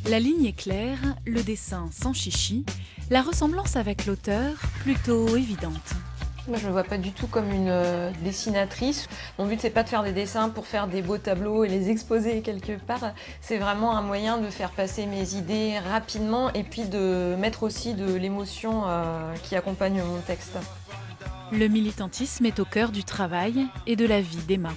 La ligne est claire, le dessin sans chichi, la ressemblance avec l'auteur plutôt évidente. Moi, je me vois pas du tout comme une dessinatrice. Mon but, c'est pas de faire des dessins pour faire des beaux tableaux et les exposer quelque part. C'est vraiment un moyen de faire passer mes idées rapidement et puis de mettre aussi de l'émotion qui accompagne mon texte. Le militantisme est au cœur du travail et de la vie d'Emma.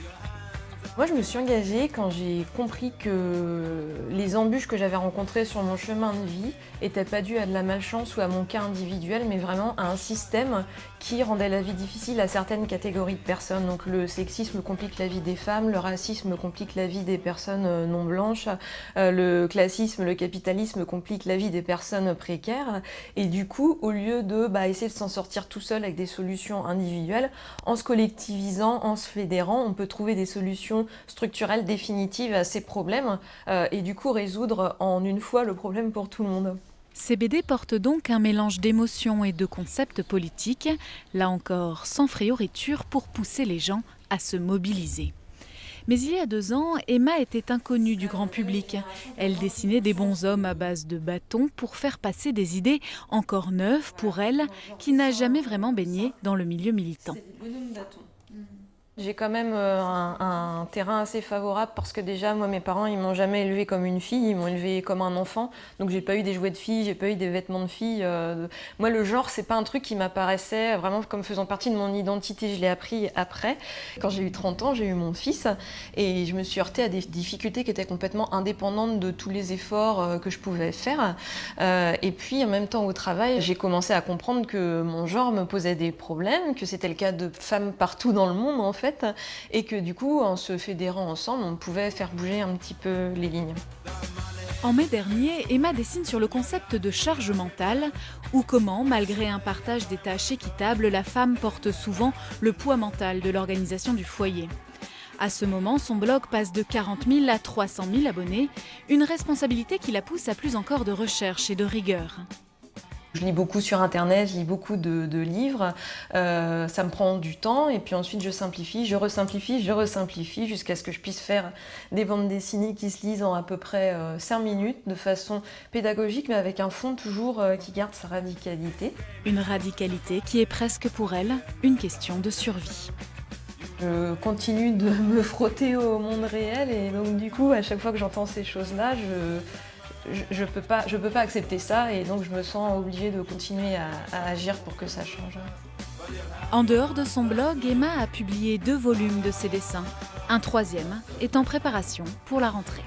Moi, je me suis engagée quand j'ai compris que les embûches que j'avais rencontrées sur mon chemin de vie n'étaient pas dues à de la malchance ou à mon cas individuel, mais vraiment à un système qui rendait la vie difficile à certaines catégories de personnes. Donc le sexisme complique la vie des femmes, le racisme complique la vie des personnes non blanches, le classisme, le capitalisme complique la vie des personnes précaires. Et du coup, au lieu de essayer de s'en sortir tout seul avec des solutions individuelles, en se collectivisant, en se fédérant, on peut trouver des solutions structurelles définitives à ces problèmes et du coup résoudre en une fois le problème pour tout le monde. Ces BD portent donc un mélange d'émotions et de concepts politiques, là encore sans frioriture pour pousser les gens à se mobiliser. Mais il y a 2 ans, Emma était inconnue du grand public. Elle dessinait des bonshommes à base de bâtons pour faire passer des idées encore neuves pour elle, qui n'a jamais vraiment baigné dans le milieu militant. J'ai quand même un terrain assez favorable parce que déjà, moi, mes parents, ils m'ont jamais élevée comme une fille, ils m'ont élevée comme un enfant. Donc, j'ai pas eu des jouets de fille, j'ai pas eu des vêtements de fille. Moi, le genre, c'est pas un truc qui m'apparaissait vraiment comme faisant partie de mon identité. Je l'ai appris après. Quand j'ai eu 30 ans, j'ai eu mon fils et je me suis heurtée à des difficultés qui étaient complètement indépendantes de tous les efforts que je pouvais faire. Et puis, en même temps, au travail, j'ai commencé à comprendre que mon genre me posait des problèmes, que c'était le cas de femmes partout dans le monde, en fait. Et que du coup, en se fédérant ensemble, on pouvait faire bouger un petit peu les lignes. En mai dernier, Emma dessine sur le concept de charge mentale, ou comment, malgré un partage des tâches équitable, la femme porte souvent le poids mental de l'organisation du foyer. À ce moment, son blog passe de 40 000 à 300 000 abonnés, une responsabilité qui la pousse à plus encore de recherche et de rigueur. Je lis beaucoup sur internet, je lis beaucoup de livres, ça me prend du temps et puis ensuite je simplifie, je resimplifie jusqu'à ce que je puisse faire des bandes dessinées qui se lisent en à peu près 5 minutes de façon pédagogique mais avec un fond toujours qui garde sa radicalité. Une radicalité qui est presque pour elle une question de survie. Je continue de me frotter au monde réel et donc du coup à chaque fois que j'entends ces choses-là, je peux pas accepter ça et donc je me sens obligée de continuer à agir pour que ça change. En dehors de son blog, Emma a publié 2 volumes de ses dessins. Un 3e est en préparation pour la rentrée.